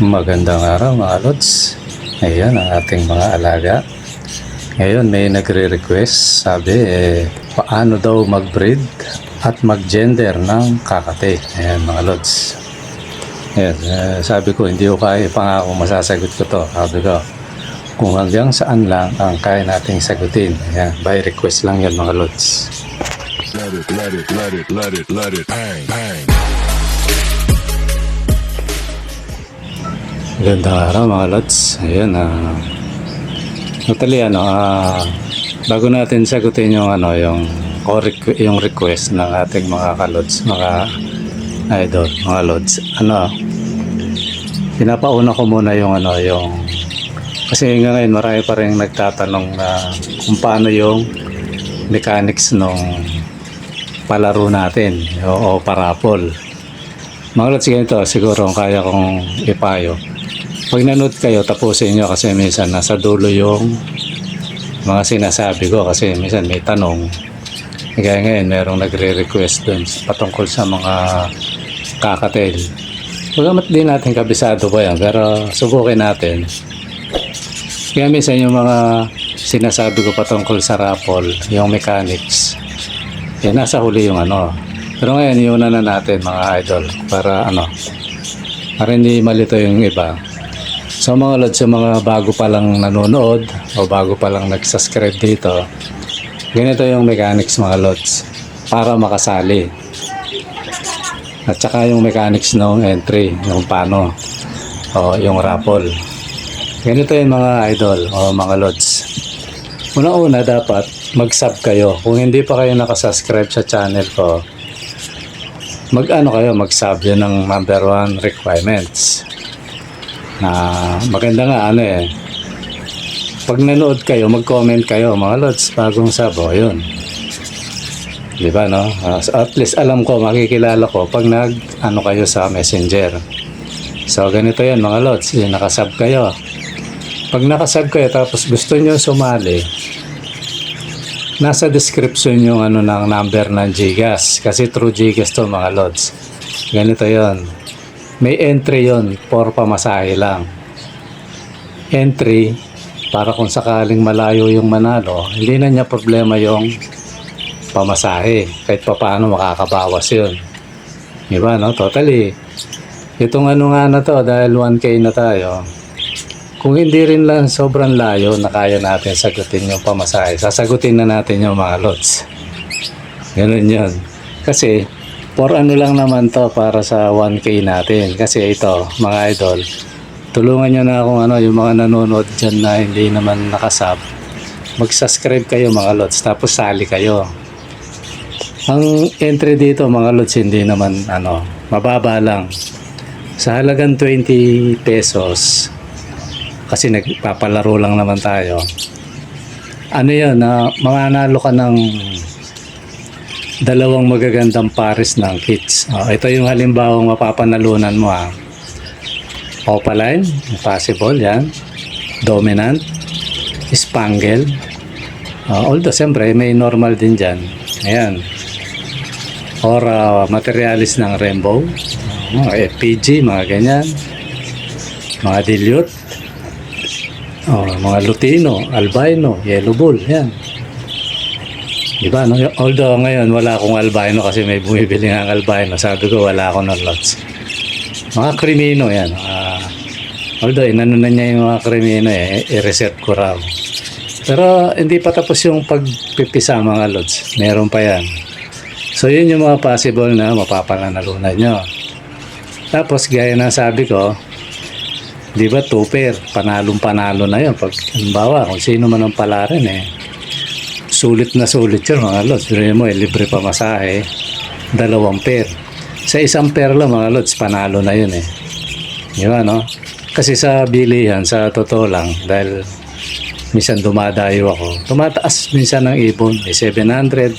Magandang araw mga lods. Ayan ang ating mga alaga. Ngayon may nagre-request, sabi paano daw mag-breed at mag-gender ng kakate. Ayan mga lods. Ayan, sabi ko hindi ko kaya, pangako masasagot ko to. Sabi ko kung hanggang saan lang ang kaya nating sagutin. Ayan, by request lang yan mga lods. Let it, bang. Magandang araw mga lods. Ayan, totally bago natin sagutin yung yung request ng ating mga kalods, mga idol, mga lods. Pinapauna ko muna yung kasi ngayon marami pa rin nagtatanong na kung paano yung mechanics nung palaro natin o parapol. Mga lods, ganito siguro kaya kong ipayo. Pag nanood kayo, tapusin nyo kasi minsan nasa dulo yung mga sinasabi ko kasi minsan may tanong. Kaya ngayon merong nagre-request dun patungkol sa mga kakatel. Pagamat din natin kabisado ko yan, pero subukin natin. Kaya minsan yung mga sinasabi ko patungkol sa raffle, yung mechanics, nasa huli yung Pero ngayon, iuna na natin mga idol para hindi malito yung iba. So mga lods, yung mga bago pa lang nanonood o bago pa lang nag-subscribe dito, ganito yung mechanics mga lods para makasali. At saka yung mechanics ng entry, yung paano o yung raffle. Ganito yung mga idol o mga lods. Una-una dapat mag-sub kayo. Kung hindi pa kayo nakasubscribe sa channel ko, mag-sub, yun ang number 1 requirements. Maganda nga pag nanood kayo, mag-comment kayo mga lods, bagong sub, yun, diba no? So at least alam ko, makikilala ko pag kayo sa messenger. So ganito yan mga lods, nakasub kayo. Pag nakasub kayo tapos gusto nyo sumali, nasa description yung ng number ng Gcash, kasi through Gcash to mga lods. Ganito yon, may entry yon for pamasahe lang. Entry para kung sakaling malayo yung manalo, hindi na niya problema yung pamasahe, kahit pa paano makakabawas yun, diba no? Totally itong na to, dahil 1K na tayo, kung hindi rin lang sobrang layo na kaya natin sagutin yung pamasahe, sasagutin na natin yung mga lots. Ganun yun. Kasi for lang naman to, para sa 1K natin. Kasi ito mga idol, tulungan nyo na akong yung mga nanonood dyan na hindi naman nakasub, mag-subscribe kayo mga lots, tapos sali kayo. Ang entry dito mga lots, hindi naman mababa lang, sa halagang 20 pesos, kasi nagpapalaro lang naman tayo. Yun, mananalo ka ng dalawang magagandang pares ng kits. Ito yung halimbawang mapapanalunan mo. Opaline, possible yan. Dominant, Spangle. Although siyempre may normal din dyan. Ayan. Or materialis ng Rainbow. FPG, mga ganyan. Mga dilute. Mga Lutino, Albino, Yellow Bull, yan. Diba, no? Although ngayon wala akong albino kasi may bumibili ng albino. Sabi ko wala akong lots. Mga Crimino yan. Although inano na niya yung mga Crimino i-reset ko raw. Pero hindi pa tapos yung pagpipisa mga lots. Meron pa yan. So yun yung mga possible na mapapananalunan nyo. Tapos gaya na sabi ko, di ba 2 pair, panalong-panalo na yun. Pag halimbawa, kung sino man ang palarin sulit na sulit yun mga lods. Pero mo libre pamasahe, 2 pair. Sa 1 pair lang mga lods, panalo na yun di ba no? Kasi sa bilihan, sa totoo lang, dahil minsan dumadayo ako, tumataas minsan ng ibon, 700,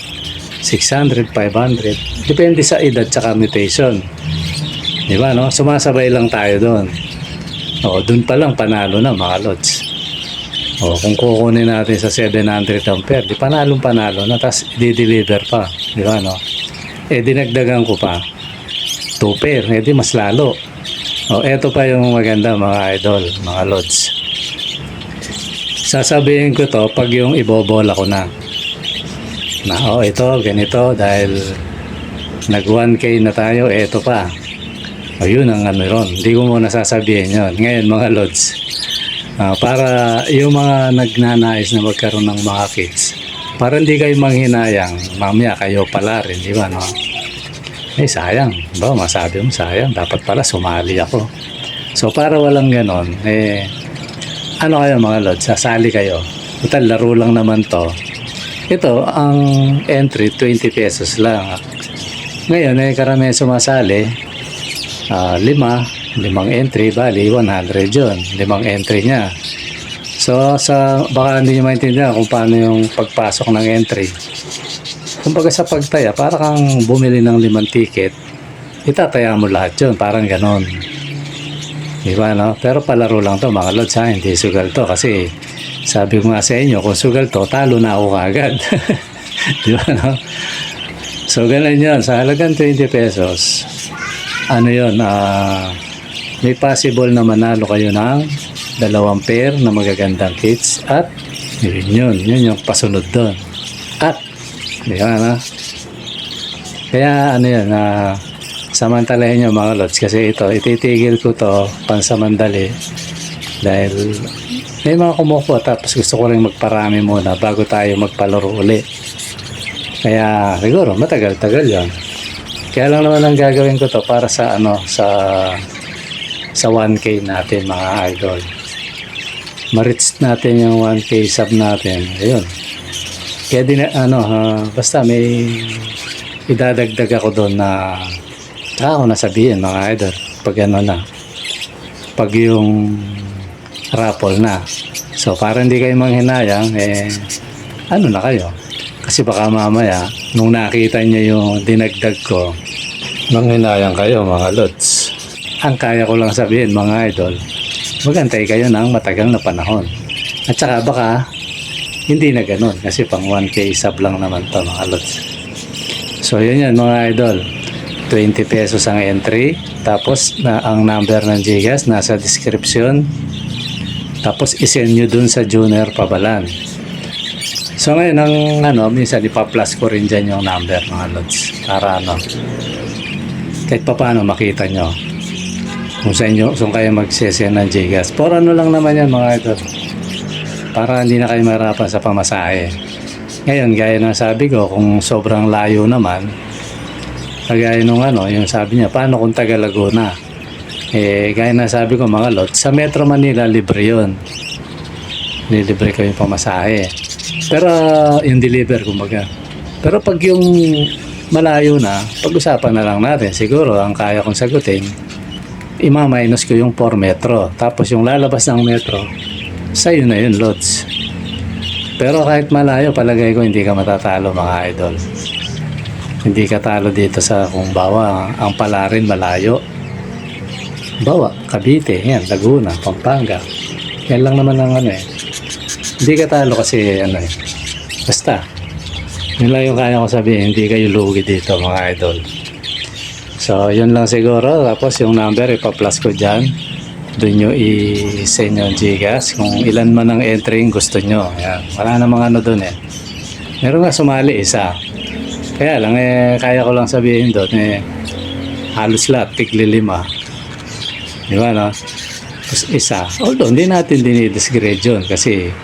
600, 500, depende sa edad tsaka mutation, di ba no? Sumasabay lang tayo doon. Doon pa lang panalo na mga lods. Kung kukunin natin sa 700 ampere, di panalo na, tapos i-deliver pa, di ba no? Dinagdagan ko pa 2 pair, di mas lalo. O, eto pa yung maganda mga idol, mga lods. Sasabihin ko to pag yung ibobola ko na. Ito, ganito, dahil nag 1K na tayo, eto pa. O, yun ang ano ron. Hindi ko muna sasabihin yun. Ngayon mga lods, para yung mga nagnanais na magkaroon ng mga kids, para hindi kayo manghinayang, mamaya kayo pala rin, di ba, no? Sayang. Ba, masabi mo sayang. Dapat pala sumali ako. So, para walang ganon, ano kayo mga lods, sasali kayo. Total, laro lang naman to. Ito, ang entry, 20 pesos lang. Ngayon, karamihan sumasali, 5 entry, bali, 100 yun. 5 entry niya. So, baka hindi nyo maintindihan kung paano yung pagpasok ng entry. Kumbaga sa pagtaya, para kang bumili ng 5 ticket, itataya mo lahat yun, parang ganon. Diba, no? Pero palaro lang to mga lods, ha? Hindi sugal to kasi sabi ko nga sa inyo, kung sugal to, talo na ako agad. Diba, no? So, ganun yun. Sa halagang 20 pesos, ano yun, may possible na manalo kayo ng 2 pair na magagandang kits at yun yung pasunod doon. At di ba na? Kaya ano yan, samantalahin nyo mga lods kasi ito, ititigil ko to pansamandali dahil may mga kumukuha tapos gusto ko rin magparami muna bago tayo magpalaro uli. Kaya siguro matagal-tagal yon. Kaya lang naman ang gagawin ko to para sa sa 1K natin mga idol. Ma-reach natin yung 1K sub natin. Ayun. Kaya din basta may idadagdag ako doon na ako nasabihin mga idol pag pag yung raffle na. So para hindi kayo manghinayang ano na kayo, kasi baka mamaya nung nakita nyo yung dinagdag ko manghinayang kayo mga lods. Ang kaya ko lang sabihin mga idol, magantay kayo ng matagal na panahon at saka baka hindi na ganun kasi pang 1K sub lang naman to mga lods. So yun mga idol, 20 pesos ang entry, tapos ang number ng Gcash nasa description, tapos isend nyo dun sa Junior Pabalan. So ngayon minsan ipa-plus ko rin dyan yung number mga lods para kahit pa paano makita nyo kung kayo magsesend ng Gcash. For lang naman yan mga idol, para hindi na kayo mahirapan sa pamasahe. Ngayon, gaya ng sabi ko, kung sobrang layo naman, kagaya nung yung sabi niya, paano kung taga Laguna? Gaya ng sabi ko mga lot, sa Metro Manila, libre yun. Nilibre ko yung pamasahe. Pero, yung deliver, kumbaga. Pero pag yung malayo na, pag-usapan na lang natin. Siguro, ang kaya kong sagutin, ima-minus ko yung 4 metro. Tapos yung lalabas ng metro, sa'yo na yun, lods. Pero kahit malayo, palagay ko hindi ka matatalo mga idol. Hindi ka talo dito sa kung bawa, ang Palarin malayo. Bawa, Cavite, yan, Laguna, Pampanga. Yan lang naman ang Hindi ka talo kasi basta. Yun lang yung kaya ko sabihin, hindi kayo lugi dito mga idol. So, yun lang siguro. Tapos yung number, ipa-plus ko dyan. Doon nyo i-send yung Gcash kung ilan man ang entry gusto nyo. Ayan. Wala namang doon meron nga sumali isa, kaya lang kaya ko lang sabihin doon halos lahat tigli 5, di ba no? Tapos isa, although hindi natin dinidisgrade yun kasi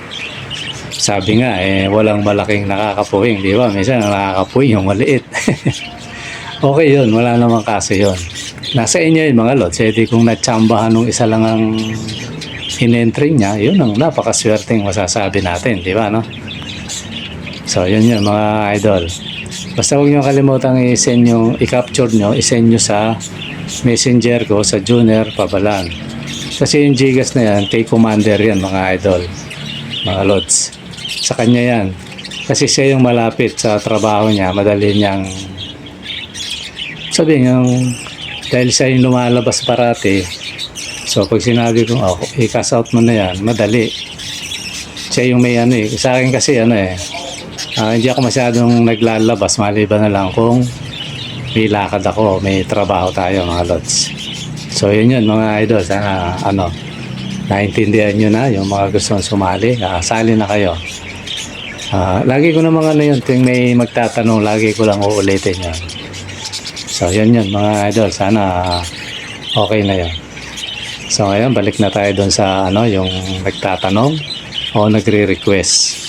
sabi nga walang malaking nakakapuwing, di ba? Minsan nakakapuwing yung maliit. Okay yun, wala namang kaso yun. Nasa inyo yung mga lods. Kung natsambahan nung isa lang ang in-entry niya, yun ang napakaswerteng masasabi natin, di ba no? So yun mga idol. Basta huwag nyo kalimutang i-capture nyo, i-send nyo sa messenger ko sa Junior Pabalan. Kasi yung Gcash na yan, kay Commander yan mga idol, mga lods. Sa kanya yan. Kasi siya yung malapit sa trabaho niya, madali niyang sabihin yung dahil siya yung lumalabas parati. So pag sinabi ko, i-cash out mo na yan, madali. Siya yung may sa akin kasi hindi ako masyadong naglalabas, maliban na lang kung may lakad ako, may trabaho tayo mga lods. So yun yun mga idol, sana naintindihan nyo na yung mga gustong sumali, sali na kayo. Lagi ko namang yun, tuwing may magtatanong, lagi ko lang uulitin yun. So yun yun mga idol, sana okay na yun. So ngayon, balik na tayo doon sa yung nagtatanong o nagre-request.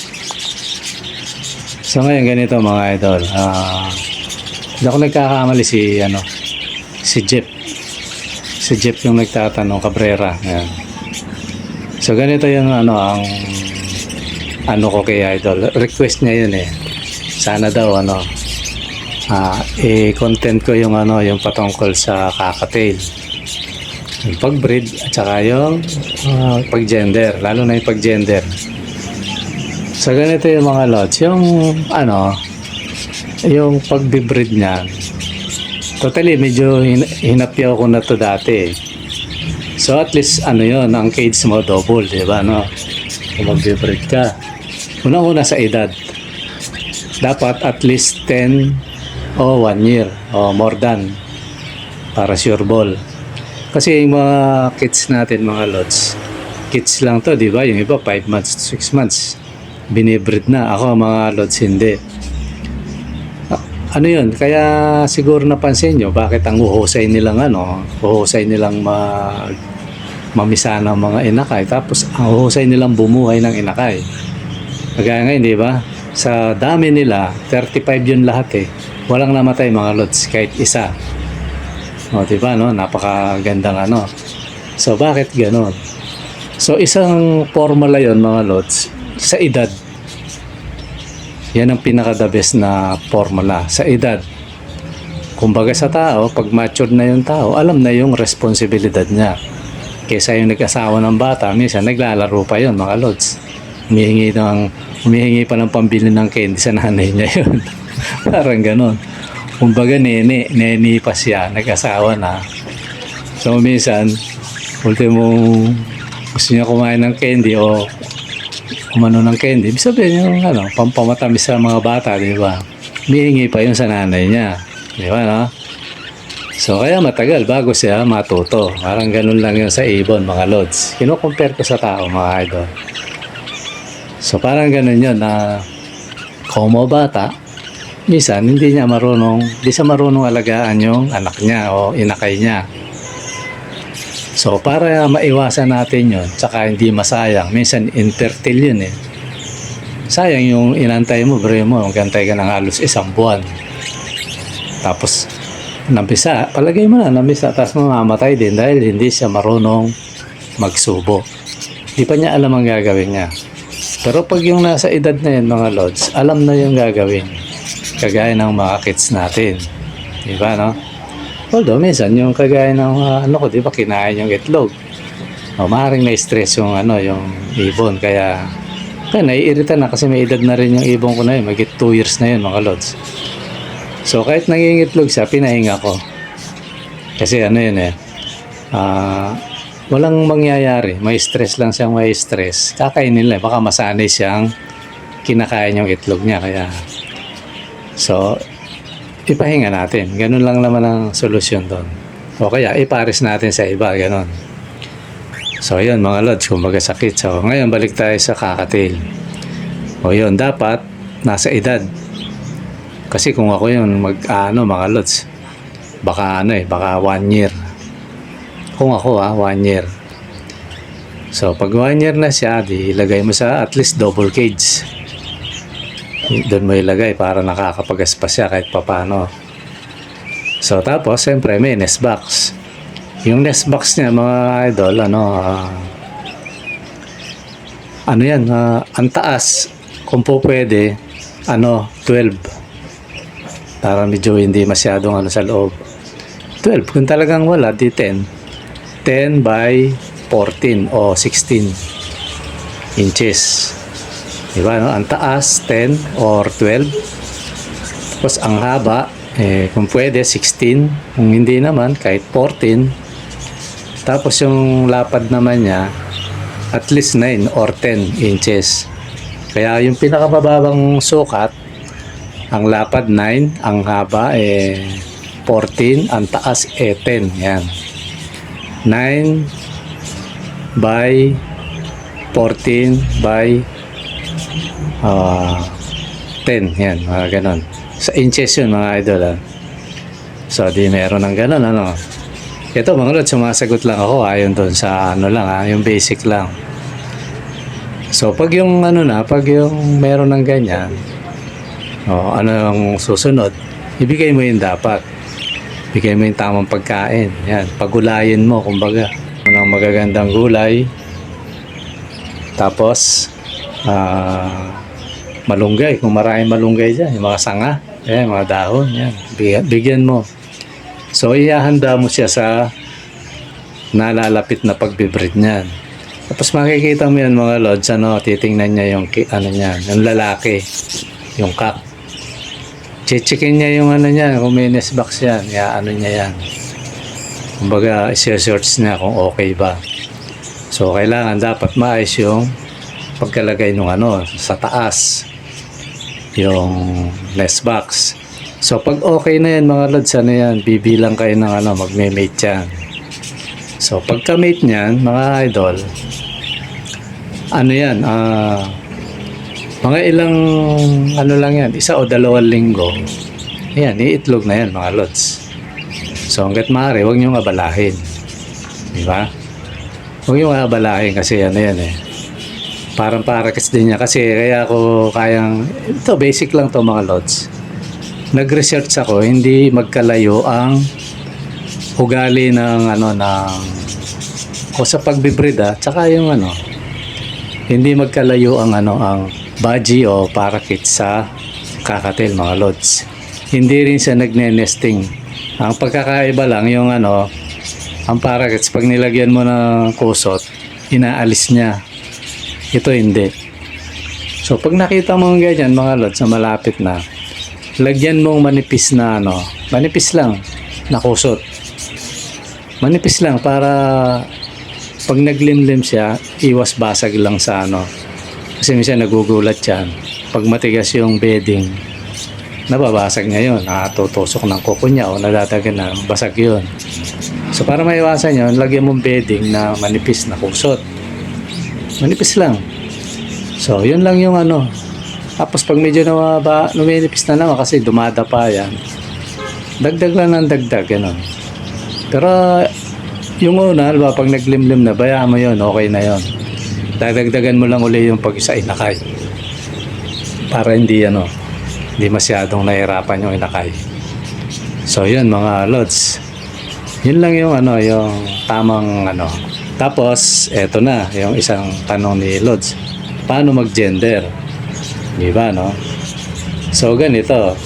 So ngayon ganito mga idol, hindi ako nagkakamali si Jeff. Si Jeff yung nagtatanong, Cabrera. Ayan. So ganito yung ang ko kay idol. Request niya yun eh. Sana daw i-content ko yung yung patungkol sa kakatail. Yung pag-breed at saka yung pag-gender, lalo na yung pag-gender. So ganito yung mga lots, yung yung pag-breed niya. Totally medyo hinapyaw ko na to dati. So at least yun, ang cage mo double, di ba Kung mag-breed ka. Una-una sa edad. Dapat at least 10 o 1 year o more than para sure ball. Kasi yung mga kids natin, mga lots, kids lang to, di ba? Yung iba 5 months, 6 months binibreed na. Ako mga lots hindi. Yun, kaya siguro napansin nyo bakit ang uhusay nilang mamisa ng mga inakay, tapos ang uhusay nilang bumuhay ng inakay. Kagaya ngayon, di ba? Sa dami nila, 35 yun lahat eh. Walang namatay mga lods, kahit isa. O, di ba, napakagandang So, bakit ganon? So, isang formula yun mga lods, sa edad. Yan ang pinaka-the best na formula, sa edad. Kumbaga sa tao, pag matured na yung tao, alam na yung responsibilidad niya. Kaysa yung nag-asawa ng bata, minsan naglalaro pa yun mga lods. Humihingi pa ng pambili ng candy sa nanay niya yun. Parang ganon. Kumbaga nene pa siya, nag-asawa na. So minsan, ultimo gusto niya kumain ng candy o umano ng candy, ibig sabihin yung pampamatamis sa mga bata, di ba? Humihingi pa yun sa nanay niya, di ba So kaya matagal bago siya matuto. Parang ganun lang yun sa ibon mga lods. Kino-compare ko sa tao mga idol. So parang ganun yun na como bata, minsan hindi siya marunong alagaan yung anak niya o inakay niya. So para maiwasan natin yun, tsaka hindi masayang, minsan infertile yun eh. Sayang yung inantay mo, bro mo, magantay ka ng halos 1 buwan. Tapos nabisa, palagay mo na nabisa, tapos mamamatay din dahil hindi siya marunong magsubo. Di pa niya alam ang gagawin niya. Pero pag yung nasa edad na yun mga lods, alam na yung gagawin. Kagaya ng mga kids natin. Di ba Although minsan yung kagaya ng di ba kinain yung itlog. Maaaring na-stress yung yung ibon, kaya naiirita na kasi may edad na rin yung ibon ko na yun, magit 2 years na yun mga lods. So kahit nangingitlog siya, pinahinga ko. Kasi walang mangyayari, may stress lang siyang may stress. Kakainin lang, baka masanay siyang kinakain yung itlog niya, kaya so ipahinga natin. Ganun lang naman ang solusyon doon. O kaya ipares natin sa iba, ganun. So yun mga lods, kumbaga sakit. So ngayon balik tayo sa kakatail. O yun, dapat nasa edad. Kasi kung ako yun mga lods, baka baka 1 year. Kung ako 1 year. So pag 1 year na siya, di ilagay mo sa at least double cage. Doon mo ilagay para nakakapagaspa siya kahit papano. So tapos siyempre may nest box. Yung nest box niya mga idol, yan, ang taas kung po pwede 12, para medyo hindi masyadong sa loob. 12 kung talagang wala, di 10 by 14 o 16 inches. Diba, ang taas 10 or 12, tapos ang haba kung pwede 16, kung hindi naman kahit 14, tapos yung lapad naman niya at least 9 or 10 inches. Kaya yung pinakamababang sukat, ang lapad 9, ang haba 14, ang taas 10. Yan. 9 by 14 by 10. Yan, mga ganon. Sa inches yun, mga idol. So, di meron ng ganon, ano. Ito, mga lod, sumasagot lang ako ayon doon sa ano lang, yung basic lang. So, pag yung ano na, pag yung meron ng ganyan, ano ang susunod, ibigay mo yung dapat. Bigay mo yung tamang pagkain. Yan, pagulayin mo, kumbaga. Ng magagandang gulay. Tapos, malunggay. Kung maraming malunggay dyan, yung mga sanga, mga dahon, yan. Bigyan mo. So, ihahanda mo siya sa nalalapit na pagbibreed niyan. Tapos makikita mo yan mga lods, titingnan niya yung yung lalaki, yung cock. Chichikin niya yung niya, kung may nest box yan, niya yan. Kumbaga, i-search niya kung okay ba. So, kailangan dapat maayos yung pagkalagay ng sa taas, yung nest box. So, pag okay na yan mga lods, yan, bibilang kayo ng magme-mate yan. So, pagka-mate niyan, mga idol, yan, mga ilang lang yan, 1 o 2 linggo, yan, iitlog na yan mga lods. So, hanggat maaari, huwag nyo abalahin. Di ba? Huwag nyo abalahin kasi yan parang parakeets din niya. Kasi kaya ako kayang, ito basic lang to mga lods. Nag-research ako, hindi magkalayo ang ugali ng o sa pagbibreed tsaka yung hindi magkalayo ang ang budgie o parakeet sa kakatil mga lods. Hindi rin siya nagne-nesting. Ang pagkakaiba lang yung ang parakeets pag nilagyan mo ng kusot, inaalis niya. Ito hindi. So pag nakita mo ng ganyan mga lods na malapit na, lagyan mong manipis na manipis lang na kusot. Manipis lang para pag naglimlim siya, iwas basag lang sa Kasi minsan nagugulat yan. Pag matigas yung bedding, nababasag niya yun. Nakatutusok ng kuko niya o nadadagan na, basag yun. So para maiwasan yun, lagyan mong bedding na manipis na kusot. Manipis lang. So yun lang yung Tapos pag medyo numinipis na naman kasi dumadapa yan, dagdag lang ng dagdag, Pero yung una, pag naglimlim na, bayaan mo yun, okay na yun. Dagdagan mo lang uli yung pag sa inakay. Para hindi masyadong nahirapan yung inakay. So yun mga lods. Yun lang yung yung tamang Tapos, eto na, yung isang tanong ni Lods. Paano mag-gender? Di ba, So, ganito.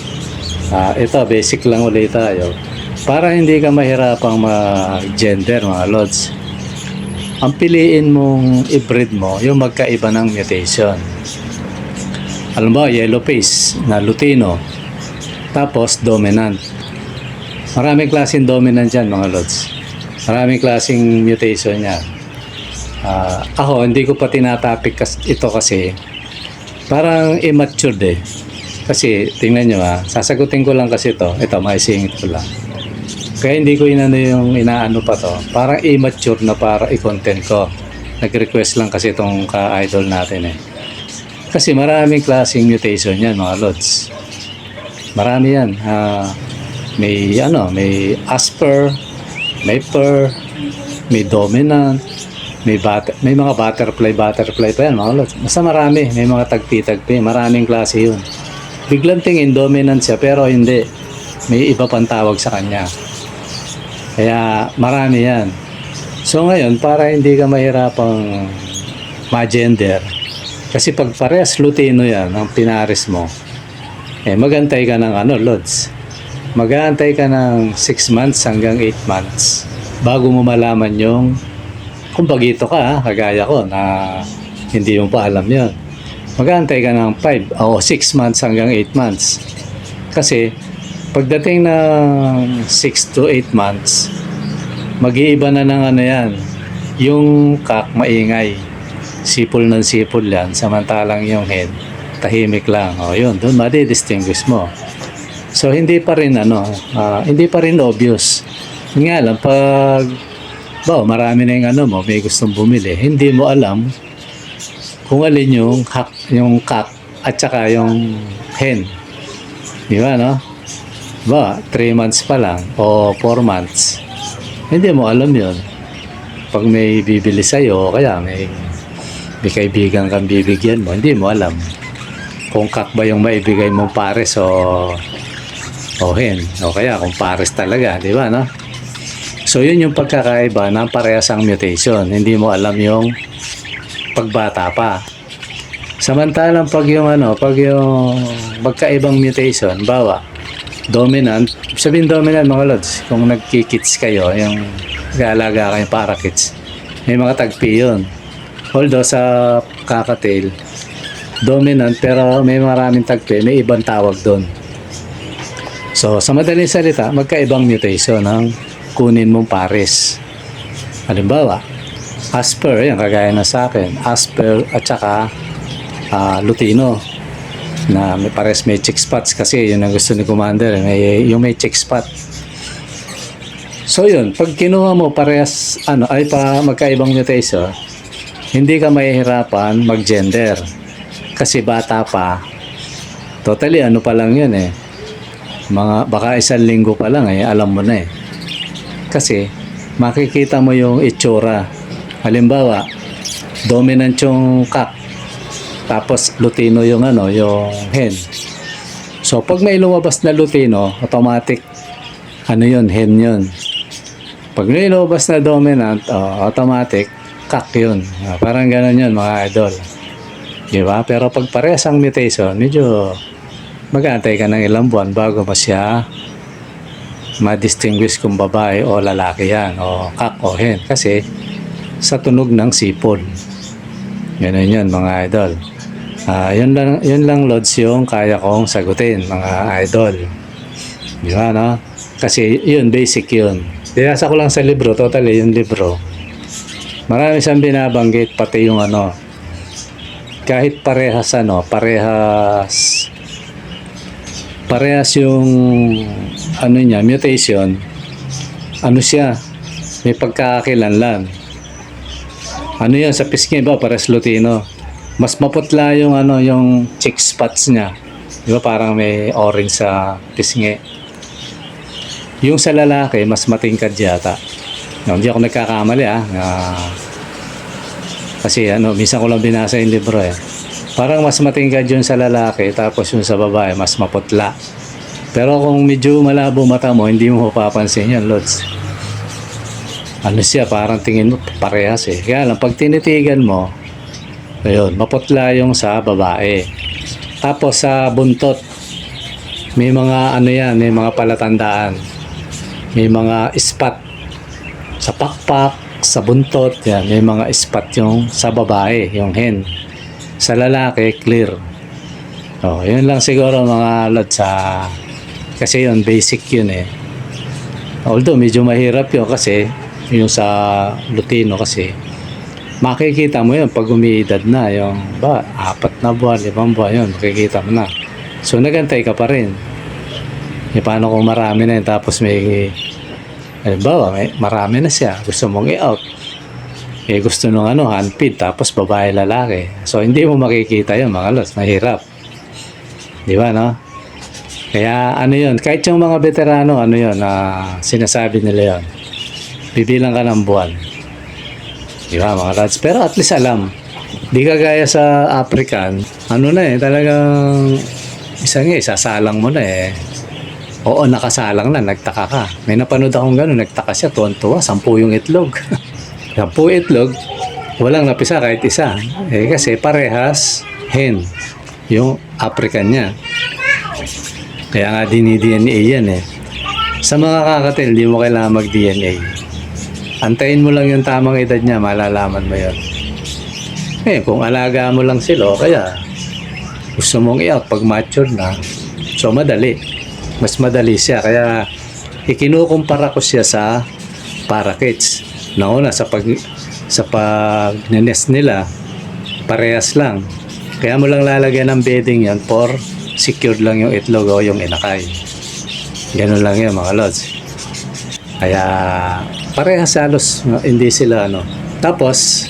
Ito, basic lang ulit tayo. Para hindi ka mahirapang mag-gender, mga Lods. Ang piliin mong i-breed mo, yung magkaiba ng mutation. Alam mo, yellow face na Lutino. Tapos, dominant. Maraming klaseng dominant dyan, mga Lods. Maraming klaseng mutation niya. Ako, hindi ko pa tinatapik ito kasi parang immature Kasi, tingnan nyo sasagutin ko lang kasi ito. Ito, maisingit ko lang. Kaya hindi ko yung inaano pa to. Parang immature na para i-content ko. Nag-request lang kasi itong ka-idol natin Kasi maraming klaseng mutation yan, mga lods. Marami yan. May Asper, may Purr, may Dominant, may mga butterfly pa yan, mga lods. Basta marami, may mga tagpi-tagpi, maraming klase yun. Biglang tingin dominant siya pero hindi, may iba pang tawag sa kanya. Kaya marami yan. So ngayon, para hindi ka mahirapang ma-gender, kasi pag parehas Lutino yan, ang pinaris mo, magantay ka ng lods. Mag-aantay ka ng 6 months hanggang 8 months bago mo malaman yung kung bagito ka, kagaya ko na hindi mo pa alam yun. Mag-aantay ka ng 5 o 6 months hanggang 8 months. Kasi pagdating ng 6 to 8 months, mag-iiba na ng yan. Yung cock maingay. Sipol ng sipol yan. Samantalang yung hen, tahimik lang. O yun, doon madi-distinguish mo. So hindi pa rin hindi pa rin obvious. Nga lang pag marami na yung ano mo, may gustong bumili. Hindi mo alam kung alin yung cock at saka yung hen. Di ba, no? 3 months pa lang o 4 months. Hindi mo alam yon. Pag may bibili sa'yo, kaya may kaibigan kang bibigyan mo, hindi mo alam kung cock ba yung maibigay mong pares o hen. O kaya kung pares talaga, di ba, no? So, yun yung pagkakaiba ng parehas ang mutation. Hindi mo alam yung pagbata pa. Samantalang pag yung magkaibang mutation, dominant, sabihin dominant mga lods, kung nagkikits kayo, yung nag-aalaga kayo para kits, may mga tagpi yun. Although sa kakatail, dominant, pero may maraming tagpi, may ibang tawag doon. So, sa madaling salita, magkaibang mutation ang kunin mong pares. Halimbawa, Asper, yan kagaya na sa akin, Asper at saka Lutino na may pares may check spots kasi yun ang gusto ni Commander, yung may check spot. So yun, pag kinuha mo parehas magkaibang mutation, hindi ka mahihirapan mag-gender kasi bata pa. Totally pa lang yun baka 1 linggo pa lang alam mo na kasi makikita mo yung itsura. Halimbawa, dominant yung cock, tapos Lutino yung hen. So pag may lumabas na Lutino, automatic hen yun. Pag may lumabas na dominant, automatic cock yun. Parang gano'n yun mga idol. Diba? Pero pag parehas ang mutation, medyo mag-aantay ka ng ilang buwan bago mo siya ma-distinguish kung babae o lalaki yan, o cock o hen. Kasi sa tunog ng sipon. Ganun yun mga idol. Yun lang lods yung kaya kong sagutin mga idol. Di ba, no? Kasi yun, basic yun. Dinasa ko lang sa libro, totally yung libro. Marami siyang binabanggit, pati yung kahit parehas yung niya, mutation, siya, may pagkakakilanlan. Yan sa pisngi ba, parehas Lutino. Mas maputla yung yung cheek spots niya. Di ba parang may orange sa pisngi. Yung sa lalaki, mas matingkad yata. No, hindi ako nagkakamali kasi minsan ko lang binasa yung libro Parang mas matingkad yun sa lalaki, tapos yung sa babae, mas maputla. Pero kung medyo malabo mata mo, hindi mo mapapansin yan, Lods. Siya, parang tingin mo parehas Kaya lang, pag tinitigan mo, ayun, maputla yung sa babae. Tapos sa buntot, may mga may mga palatandaan. May mga spot sa pakpak, sa buntot, yan, may mga spot yung sa babae, yung hen. Sa lalaki, clear. Yun lang siguro mga lods kasi yun, basic yun Although medyo mahirap yun kasi yung sa Lutino kasi makikita mo yun pag umiidad na yung 4 na buwan, 5 buwan yun, makikita mo na. So nagantay ka pa rin. Paano kung marami na yun tapos may marami na siya, gusto mong i-out. Gusto nung handpid tapos babae lalaki. So hindi mo makikita yun mga lods, mahirap. Di ba, no? Kaya yun, kahit yung mga veterano sinasabi nila yun, bibilang ka ng buwan. Di ba mga lods? Pero at least alam. Di kagaya sa African, talagang isasalang mo na Oo, nakasalang na, nagtaka ka. May napanood akong gano'n, nagtaka siya, tuwan-tuwa, 10 yung itlog. 10 itlog, walang napisa kahit isa. Kasi parehas hen, yung African niya. Kaya nga dini-DNA yan Sa mga kakatil, hindi mo kailangan mag-DNA. Antayin mo lang yung tamang edad niya, malalaman mo yun. Kung alaga mo lang sila, kaya gusto mong i-out pag mature na, so madali. Mas madali siya. Kaya ikinukumpara ko siya sa parakeets. Nauna sa pag-nest nila, parehas lang. Kaya mo lang lalagyan ng bedding yan for secured lang yung itlog o yung inakay. Ganun lang yun mga lods. Kaya parehas halos hindi sila ano. Tapos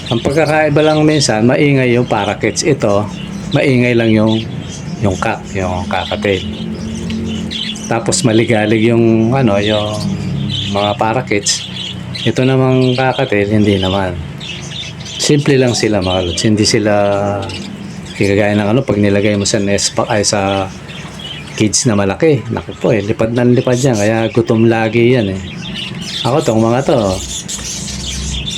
ang pagkakaiba lang minsan maingay yung parakeets. Ito maingay lang yung kakatil. Tapos maligalig yung ano yung mga parakeets. Ito namang kakatil hindi naman. Simple lang sila mga lods. Hindi sila kagaya ng ano pag nilagay mo sa nest pack ay sa kids na malaki. Naku po lipad ng lipad yan. Kaya gutom lagi yan eh. Ako tong mga to,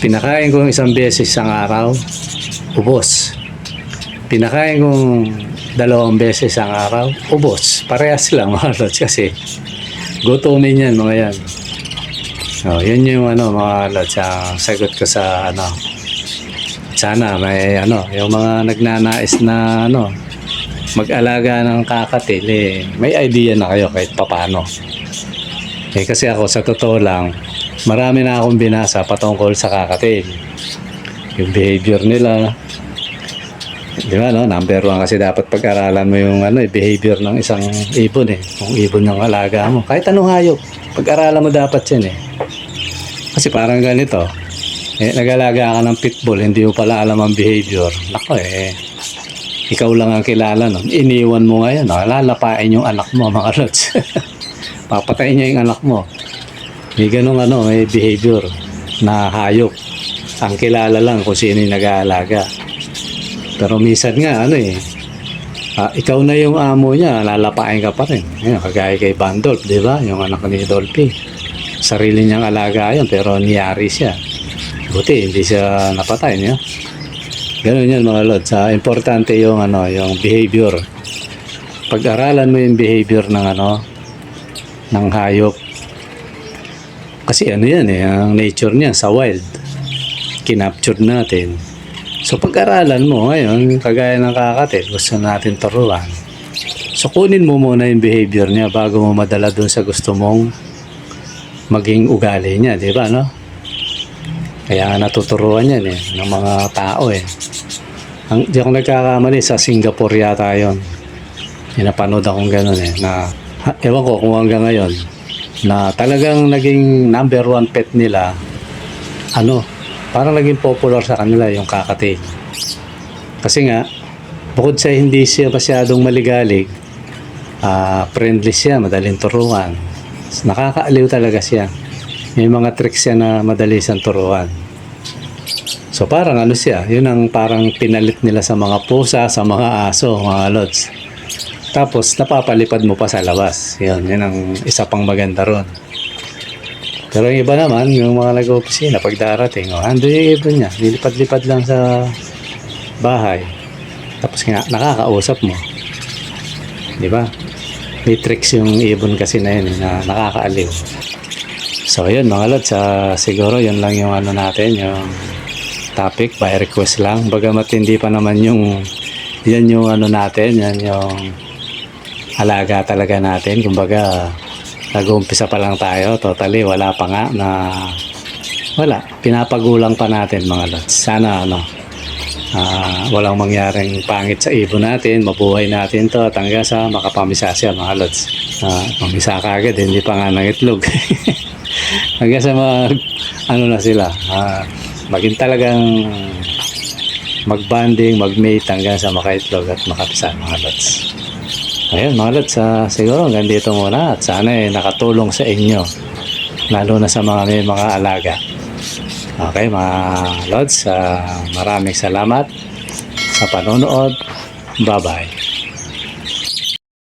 pinakain ko isang beses isang araw, ubos. Pinakain kong 2 beses isang araw, ubos. Parehas lang mga lods kasi gutumin yan mga yan. Oh, yun yung ano mga lods, sagot ko sa ano. Sana may ano, yung mga nagnanais na ano, mag-alaga ng kakatil eh, may idea na kayo kahit papano. Eh kasi ako sa totoo lang, marami na akong binasa patungkol sa kakatil. Yung behavior nila. Di ba no? Number 1 kasi dapat pag-aralan mo yung ano, behavior ng isang ibon eh. Kung ibon ng alaga mo. Kahit anong hayop, pag-aralan mo dapat yan eh. Kasi parang ganito, nag-alaga ka ng pitbull, hindi mo pala alam ang behavior. Nako ikaw lang ang kilala nun. Iniwan mo ngayon, lalapain yung anak mo mga lods. Papatayin niya yung anak mo. May ganong ano, may behavior na hayop. Ang kilala lang kung sino yung nag-aalaga. Pero minsan nga, ikaw na yung amo niya, lalapain ka pa rin. Ayun, kagaya kay Bandolph, di ba? Yung anak ni Dolphy. Sarili niyang alaga yun, pero niyari siya. Buti, hindi siya napatay niya. Ganun yan mga lods. Importante yung, yung behavior. Pag-aralan mo yung behavior ng, ng hayop. Kasi yan ang nature niya sa wild. Kinaptured natin. So pag-aralan mo ngayon, kagaya ng kakatil, gusto natin turuan. So kunin mo muna yung behavior niya bago mo madala dun sa gusto mong maging ugali niya, di ba no? Kaya natuturuan yan ng mga tao Di ako nagkakamali, sa Singapore yata yun. Napanood akong gano'n na ewan ko kung hanggang ngayon na talagang naging number 1 pet nila, parang naging popular sa kanila yung kakatil. Kasi nga, bukod sa hindi siya masyadong maligalig, friendly siya, madaling turuan. Nakakaaliw talaga siya. May mga tricks siya na madali siyang turuan. So parang siya, yun ang parang pinalit nila sa mga pusa, sa mga aso, mga lods. Tapos napapalipad mo pa sa labas. Yun ang isa pang maganda ron. Pero yung iba naman, yung mga nag-opisina, pag darating, ando yung ibon niya, lilipad-lipad lang sa bahay. Tapos nga, nakakausap mo. Di ba? May tricks yung ibon kasi na yun, na nakakaaliw. So yun mga lods, siguro yun lang yung natin, yung topic by request lang. Bagamat hindi pa naman yan yung natin, yan yung alaga talaga natin. Kumbaga, nag-uumpisa pa lang tayo. Totally, wala pa nga pinapagulang pa natin mga lods. Sana walang mangyaring pangit sa ibon natin, mabuhay natin to at hanggang sa makapamisa siya mga lods. Pamisa ka agad, hindi pa nga nangitlog. Hanggang sa na sila, maging talagang mag-banding, mag-mate hanggang sa makaitlog at makapisa mga lods. Ayun mga lods, siguro hanggang dito muna at sana nakatulong sa inyo, lalo na sa may mga alaga. Okay mga lods, maraming salamat sa panonood. Bye bye.